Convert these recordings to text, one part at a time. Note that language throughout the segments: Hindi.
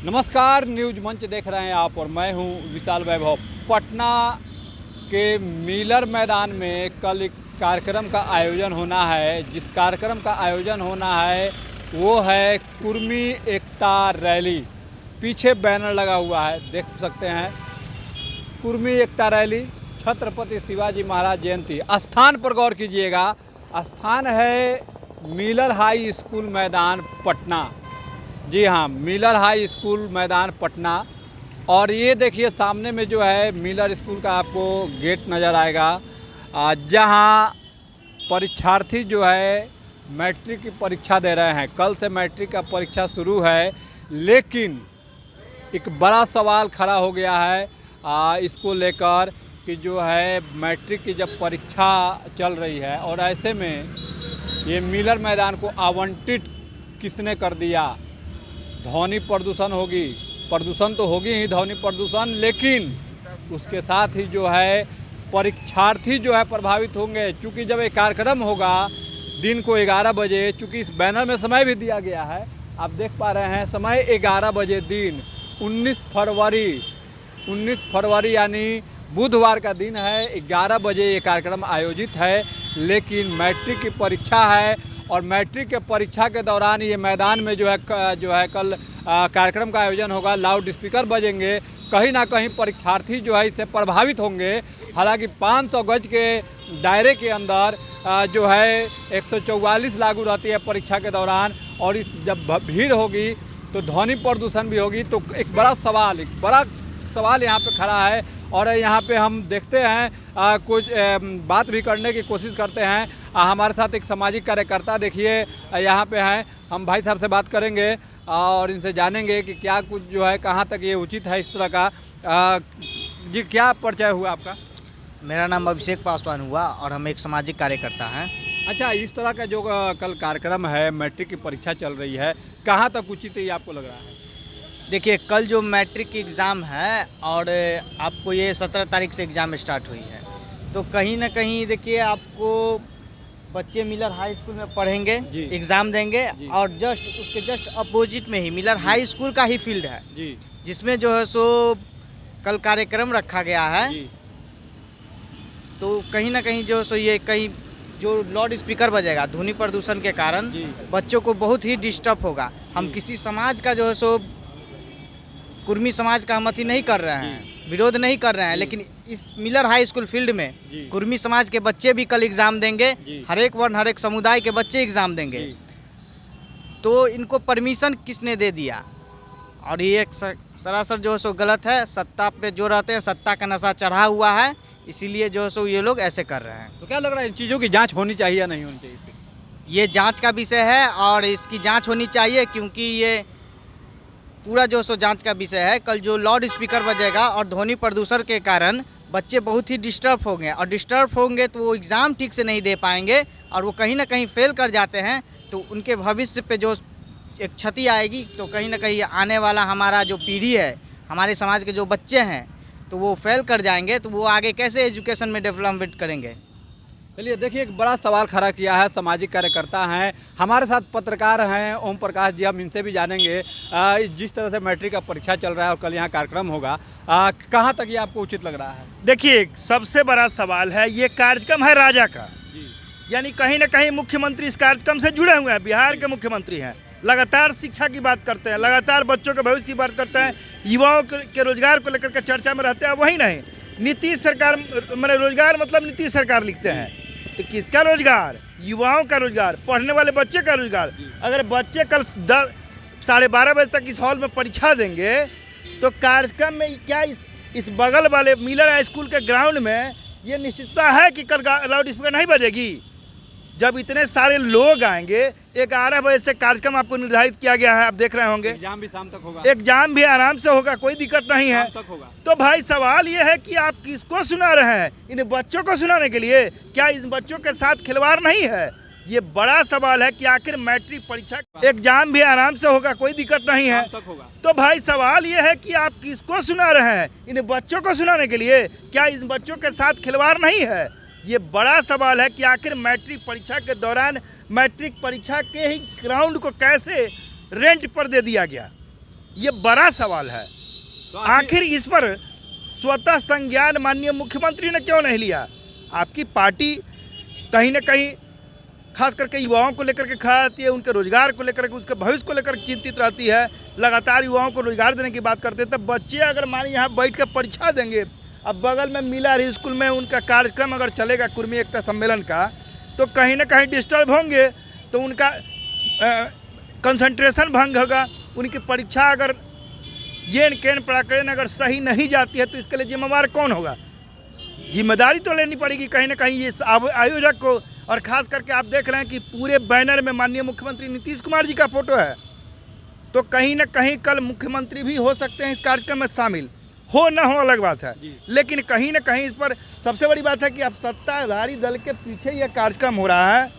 नमस्कार, न्यूज मंच देख रहे हैं आप और मैं हूं विशाल वैभव। पटना के मिलर मैदान में कल एक कार्यक्रम का आयोजन होना है। जिस कार्यक्रम का आयोजन होना है वो है कुर्मी एकता रैली। पीछे बैनर लगा हुआ है, देख सकते हैं। कुर्मी एकता रैली, छत्रपति शिवाजी महाराज जयंती। स्थान पर गौर कीजिएगा, स्थान है मिलर हाई स्कूल मैदान पटना। जी हाँ, मिलर हाई स्कूल मैदान पटना। और ये देखिए सामने में जो है मिलर स्कूल का आपको गेट नज़र आएगा, जहाँ परीक्षार्थी जो है मैट्रिक की परीक्षा दे रहे हैं। कल से मैट्रिक का परीक्षा शुरू है, लेकिन एक बड़ा सवाल खड़ा हो गया है इसको लेकर कि जो है मैट्रिक की जब परीक्षा चल रही है और ऐसे में ये मिलर मैदान को आवंटित किसने कर दिया। ध्वनि प्रदूषण होगी, प्रदूषण तो होगी ही, ध्वनि प्रदूषण, लेकिन उसके साथ ही जो है परीक्षार्थी जो है प्रभावित होंगे। चूँकि जब एक कार्यक्रम होगा दिन को 11 बजे, चूँकि इस बैनर में समय भी दिया गया है, आप देख पा रहे हैं समय 11 बजे दिन 19 फरवरी यानी बुधवार का दिन है। 11 बजे ये कार्यक्रम आयोजित है, लेकिन मैट्रिक की परीक्षा है और मैट्रिक के परीक्षा के दौरान ये मैदान में जो है कल कार्यक्रम का आयोजन होगा। लाउड स्पीकर बजेंगे, कहीं ना कहीं परीक्षार्थी जो है इससे प्रभावित होंगे। हालांकि 500 गज के दायरे के अंदर जो है 144 लागू रहती है परीक्षा के दौरान, और इस जब भीड़ होगी तो ध्वनि प्रदूषण भी होगी। तो एक बड़ा सवाल यहाँ पे खड़ा है और यहाँ पे हम देखते हैं कुछ बात भी करने की कोशिश करते हैं। हमारे साथ एक सामाजिक कार्यकर्ता देखिए यहाँ पे हैं, हम भाई साहब से बात करेंगे और इनसे जानेंगे कि क्या कुछ जो है कहाँ तक ये उचित है इस तरह का। जी, क्या परिचय हुआ आपका? मेरा नाम अभिषेक पासवान हुआ और हम एक सामाजिक कार्यकर्ता हैं। अच्छा, इस तरह का जो कल कार्यक्रम है, मैट्रिक की परीक्षा चल रही है, कहाँ तक उचित है ये आपको लग रहा है? देखिए, कल जो मैट्रिक की एग्ज़ाम है और आपको ये 17 तारीख से एग्ज़ाम स्टार्ट हुई है, तो कहीं ना कहीं देखिए आपको बच्चे मिलर हाई स्कूल में पढ़ेंगे, एग्ज़ाम देंगे और उसके जस्ट अपोजिट में ही मिलर हाई स्कूल का ही फील्ड है जी, जिसमें जो है सो कल कार्यक्रम रखा गया है। तो कहीं ना कहीं जो सो ये कहीं जो लाउड स्पीकर बजेगा ध्वनि प्रदूषण के कारण बच्चों को बहुत ही डिस्टर्ब होगा। हम किसी समाज का जो है सो कुर्मी समाज का हम अति नहीं कर रहे हैं, विरोध नहीं कर रहे हैं, लेकिन इस मिलर हाई स्कूल फील्ड में कुर्मी समाज के बच्चे भी कल एग्ज़ाम देंगे। हर एक वर्ण, हर एक समुदाय के बच्चे एग्ज़ाम देंगे। तो इनको परमिशन किसने दे दिया? और ये एक सरासर जो है सो गलत है। सत्ता पे जो रहते हैं, सत्ता का नशा चढ़ा हुआ है, इसीलिए जो है सो ये लोग ऐसे कर रहे हैं। तो क्या लग रहा है इन चीज़ों की जाँच होनी चाहिए या नहीं होनी चाहिए? ये जाँच का विषय है और इसकी जाँच होनी चाहिए, क्योंकि ये पूरा जो सो जांच का विषय है। कल जो लाउड स्पीकर बजेगा और ध्वनि प्रदूषण के कारण बच्चे बहुत ही डिस्टर्ब होंगे, और डिस्टर्ब होंगे तो वो एग्ज़ाम ठीक से नहीं दे पाएंगे और वो कहीं ना कहीं फेल कर जाते हैं, तो उनके भविष्य पे जो एक क्षति आएगी। तो कहीं ना कहीं आने वाला हमारा जो पीढ़ी है, हमारे समाज के जो बच्चे हैं, तो वो फेल कर जाएंगे, तो वो आगे कैसे एजुकेशन में डेवलपमेंट करेंगे। चलिए, देखिए एक बड़ा सवाल खड़ा किया है, सामाजिक कार्यकर्ता हैं, हमारे साथ पत्रकार हैं ओम प्रकाश जी, हम इनसे भी जानेंगे जिस तरह से मैट्रिक का परीक्षा चल रहा है और कल यहाँ कार्यक्रम होगा, कहाँ तक ये आपको उचित लग रहा है? देखिए, सबसे बड़ा सवाल है, ये कार्यक्रम है राजा का, यानी कहीं ना कहीं मुख्यमंत्री इस कार्यक्रम से जुड़े हुए हैं। बिहार के मुख्यमंत्री हैं, लगातार शिक्षा की बात करते हैं, लगातार बच्चों के भविष्य की बात करते हैं, युवाओं के रोजगार को लेकर के चर्चा में रहते हैं। वही नहीं, नीतीश सरकार मैंने रोजगार मतलब नीतीश सरकार लिखते हैं, तो किसका रोजगार? युवाओं का रोजगार, पढ़ने वाले बच्चे का रोजगार। अगर बच्चे कल 12:30 बजे तक इस हॉल में परीक्षा देंगे, तो कार्यक्रम में क्या इस बगल वाले मिलर हाई स्कूल के ग्राउंड में ये निश्चितता है कि कल लाउड स्पीकर नहीं बजेगी? जब इतने सारे लोग आएंगे, 11 बजे से कार्यक्रम आपको निर्धारित किया गया है, आप देख रहे होंगे। एग्जाम भी शाम तक होगा, एग्जाम भी आराम से होगा, कोई दिक्कत नहीं है। तो भाई सवाल ये है कि आप किसको सुना रहे हैं? इन बच्चों को सुनाने के लिए? क्या इन बच्चों के साथ खिलवाड़ नहीं है? ये बड़ा सवाल है कि आखिर मैट्रिक परीक्षा, एग्जाम भी आराम से होगा, कोई दिक्कत नहीं है। तो भाई सवाल ये है कि आप किसको सुना रहे हैं? इन बच्चों को सुनाने के लिए? क्या इन बच्चों के साथ खिलवाड़ नहीं है? ये बड़ा सवाल है कि आखिर मैट्रिक परीक्षा के दौरान मैट्रिक परीक्षा के ही ग्राउंड को कैसे रेंट पर दे दिया गया। ये बड़ा सवाल है। तो आखिर इस पर स्वतः संज्ञान माननीय मुख्यमंत्री ने क्यों नहीं लिया? आपकी पार्टी कहीं ना कहीं खास करके युवाओं को लेकर के खड़ा रहती है, उनके रोजगार को लेकर के, उसके भविष्य को लेकर चिंतित रहती है, लगातार युवाओं को रोजगार देने की बात करते हैं। तब बच्चे अगर मानिए यहाँ बैठ कर परीक्षा देंगे, अब बगल में मिलार स्कूल में उनका कार्यक्रम अगर चलेगा कुर्मी एकता सम्मेलन का, तो कहीं ना कहीं डिस्टर्ब होंगे, तो उनका कंसंट्रेशन भंग होगा। उनकी परीक्षा अगर येन केन पराकरण अगर सही नहीं जाती है तो इसके लिए जिम्मेवार कौन होगा? जिम्मेदारी तो लेनी पड़ेगी कहीं ना कहीं इस आयोजक को। और खास करके आप देख रहे हैं कि पूरे बैनर में माननीय मुख्यमंत्री नीतीश कुमार जी का फोटो है, तो कहीं ना कहीं कल मुख्यमंत्री भी हो सकते हैं इस कार्यक्रम में शामिल, हो ना हो अलग बात है, लेकिन कहीं ना कहीं इस पर सबसे बड़ी बात है कि अब सत्ताधारी दल के पीछे यह कार्यक्रम हो रहा है।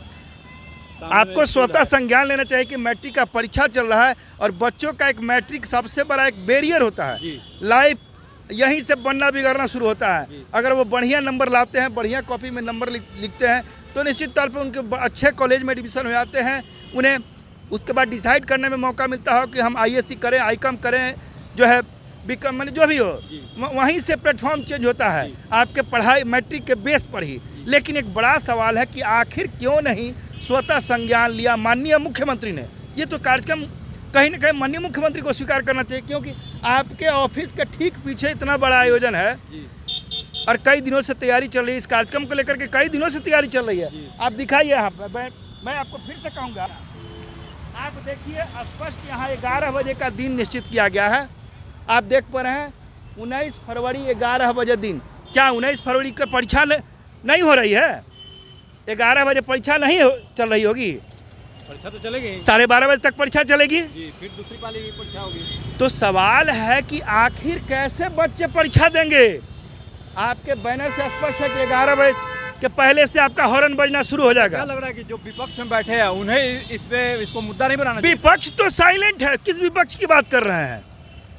आपको स्वतः संज्ञान लेना चाहिए कि मैट्रिक का परीक्षा चल रहा है और बच्चों का एक मैट्रिक सबसे बड़ा एक बैरियर होता है। लाइफ यहीं से बनना बिगड़ना शुरू होता है। अगर वो बढ़िया नंबर लाते हैं, बढ़िया कॉपी में नंबर लिखते हैं, तो निश्चित तौर पे उनके अच्छे कॉलेज में एडमिशन हो जाते हैं। उन्हें उसके बाद डिसाइड करने में मौका मिलता हो कि हम आईएससी करें, आईकॉम करें, जो है बीकॉम, मैंने जो भी हो, वहीं से प्लेटफॉर्म चेंज होता है आपके पढ़ाई मैट्रिक के बेस पर ही। लेकिन एक बड़ा सवाल है कि आखिर क्यों नहीं स्वतः संज्ञान लिया माननीय मुख्यमंत्री ने? ये तो कार्यक्रम कहीं ना कहीं माननीय मुख्यमंत्री को स्वीकार करना चाहिए, क्योंकि आपके ऑफिस के ठीक पीछे इतना बड़ा आयोजन है और कई दिनों से तैयारी चल रही है। इस कार्यक्रम को लेकर के कई दिनों से तैयारी चल रही है। आप दिखाइए यहाँ पर, मैं आपको फिर से कहूँगा, आप देखिए स्पष्ट यहाँ 11 बजे का दिन निश्चित किया गया है। आप देख पा रहे हैं 19 फरवरी 11 बजे दिन। क्या 19 फरवरी की परीक्षा नहीं हो रही है? 11 बजे परीक्षा नहीं चल रही होगी? परीक्षा तो चलेगी, 12:30 बजे तक परीक्षा चलेगी जी, फिर दूसरी वाली भी परीक्षा होगी। तो सवाल है कि आखिर कैसे बच्चे परीक्षा देंगे? आपके बैनर से स्पष्ट है कि 11 बजे के पहले से आपका हॉर्न बजना शुरू हो जाएगा। क्या लग रहा है कि जो विपक्ष में बैठे हैं उन्हें इसको मुद्दा नहीं बनाना चाहिए? विपक्ष तो साइलेंट है। किस विपक्ष की बात कर रहे हैं?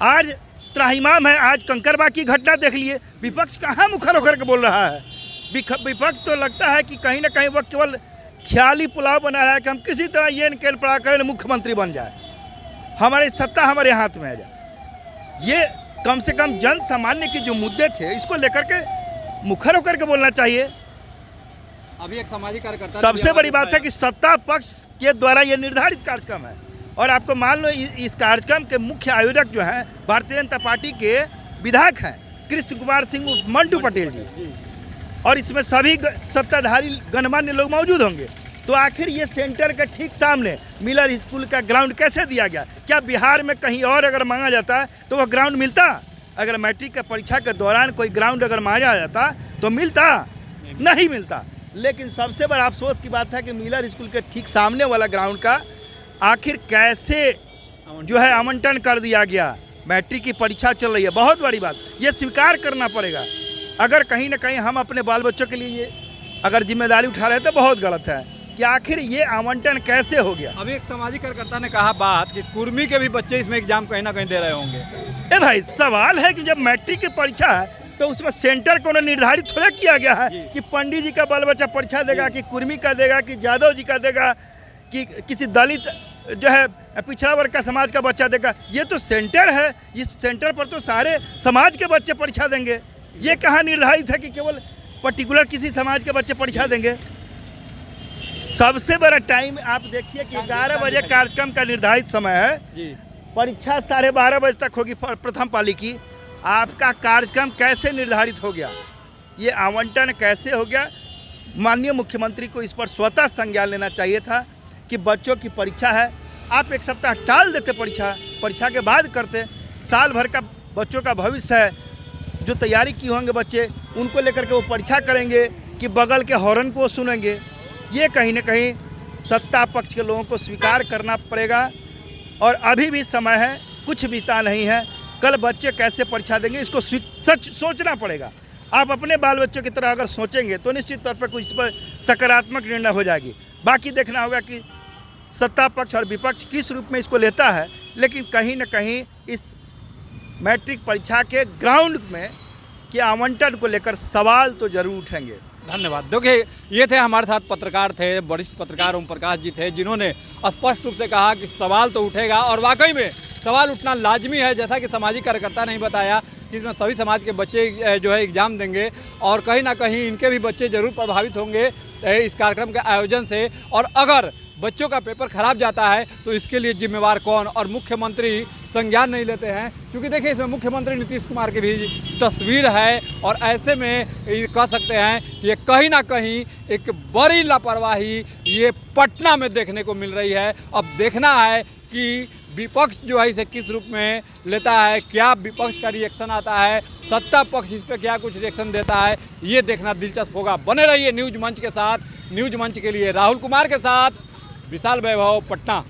आज त्राहिमाम है, आज कंकरबाग की घटना देख लिए, विपक्ष कहाँ मुखर होकर के बोल रहा है? विपक्ष तो लगता है कि कहीं ना कहीं वह केवल ख्याली पुलाव बना रहा है कि हम किसी तरह ये केल पड़ा करें मुख्यमंत्री बन जाए, हमारी सत्ता हमारे हाथ में आ जाए। ये कम से कम जन सामान्य के जो मुद्दे थे इसको लेकर के मुखर होकर के बोलना चाहिए। अभी एक सामाजिक कार्यकर्ता, सबसे बड़ी बात है कि सत्ता पक्ष के द्वारा ये निर्धारित कार्यक्रम है और आपको मान लो इस कार्यक्रम के मुख्य आयोजक जो हैं भारतीय जनता पार्टी के विधायक हैं कृष्ण कुमार सिंह मंटू पटेल जी, और इसमें सभी सत्ताधारी गणमान्य लोग मौजूद होंगे। तो आखिर ये सेंटर के ठीक सामने मिलर स्कूल का ग्राउंड कैसे दिया गया? क्या बिहार में कहीं और अगर मांगा जाता तो वह ग्राउंड मिलता? अगर मैट्रिक का परीक्षा के दौरान कोई ग्राउंड अगर मांगा जाता तो मिलता? नहीं मिलता। लेकिन सबसे बड़ा अफसोस की बात है कि मिलर स्कूल के ठीक सामने वाला ग्राउंड का आखिर कैसे जो है आवंटन कर दिया गया? मैट्रिक की परीक्षा चल रही है, बहुत बड़ी बात, ये स्वीकार करना पड़ेगा। अगर कहीं ना कहीं हम अपने बाल बच्चों के लिए अगर जिम्मेदारी उठा रहे हैं तो बहुत गलत है कि आखिर ये आवंटन कैसे हो गया। अभी एक सामाजिक कार्यकर्ता ने कहा बात कि कुर्मी के भी बच्चे इसमें एग्जाम कहीं ना कहीं दे रहे होंगे। ए भाई, सवाल है कि जब मैट्रिक की परीक्षा है तो उसमें सेंटर को निर्धारित थोड़ा किया गया है कि पंडित जी का बाल बच्चा परीक्षा देगा, कि कुर्मी का देगा, कि यादव जी का देगा, कि किसी दलित जो है पिछड़ा वर्ग का समाज का बच्चा देगा। ये तो सेंटर है, इस सेंटर पर तो सारे समाज के बच्चे परीक्षा देंगे। ये कहाँ निर्धारित है कि केवल पर्टिकुलर किसी समाज के बच्चे परीक्षा देंगे? सबसे बड़ा टाइम आप देखिए कि 11 बजे कार्यक्रम का निर्धारित समय है, परीक्षा 12:30 बजे तक होगी प्रथम पाली की। आपका कार्यक्रम कैसे निर्धारित हो गया? ये आवंटन कैसे हो गया? माननीय मुख्यमंत्री को इस पर स्वतः संज्ञान लेना चाहिए था कि बच्चों की परीक्षा है, आप एक सप्ताह टाल देते, परीक्षा के बाद करते। साल भर का बच्चों का भविष्य है, जो तैयारी की होंगे बच्चे, उनको लेकर के वो परीक्षा करेंगे कि बगल के हॉर्न को सुनेंगे? ये कहीं ना कहीं सत्ता पक्ष के लोगों को स्वीकार करना पड़ेगा। और अभी भी समय है, कुछ बीता नहीं है। कल बच्चे कैसे परीक्षा देंगे इसको सच सोचना पड़ेगा। आप अपने बाल बच्चों की तरह अगर सोचेंगे तो निश्चित तौर पर कुछ इस पर सकारात्मक निर्णय हो जाएगी। बाकी देखना होगा कि सत्ता पक्ष और विपक्ष किस रूप में इसको लेता है। लेकिन कहीं ना कहीं इस मैट्रिक परीक्षा के ग्राउंड में के आवंटन को लेकर सवाल तो जरूर उठेंगे। धन्यवाद। देखिए, ये थे हमारे साथ पत्रकार थे, वरिष्ठ पत्रकार ओम प्रकाश जी थे, जिन्होंने स्पष्ट रूप से कहा कि सवाल तो उठेगा और वाकई में सवाल उठना लाजमी है। जैसा कि सामाजिक कार्यकर्ता ने बताया कि इसमें सभी समाज के बच्चे जो है एग्ज़ाम देंगे और कहीं ना कहीं इनके भी बच्चे ज़रूर प्रभावित होंगे इस कार्यक्रम के आयोजन से। और अगर बच्चों का पेपर खराब जाता है तो इसके लिए जिम्मेवार कौन, और मुख्यमंत्री संज्ञान नहीं लेते हैं, क्योंकि देखिए इसमें मुख्यमंत्री नीतीश कुमार की भी तस्वीर है। और ऐसे में ये कह सकते हैं कि ये कहीं ना कहीं एक बड़ी लापरवाही ये पटना में देखने को मिल रही है। अब देखना है कि विपक्ष जो है इसे किस रूप में लेता है, क्या विपक्ष का रिएक्शन आता है, सत्ता पक्ष इस पर क्या कुछ रिएक्शन देता है, ये देखना दिलचस्प होगा। बने रहिए न्यूज मंच के साथ। न्यूज मंच के लिए राहुल कुमार के साथ विशाल वैभव, पटना।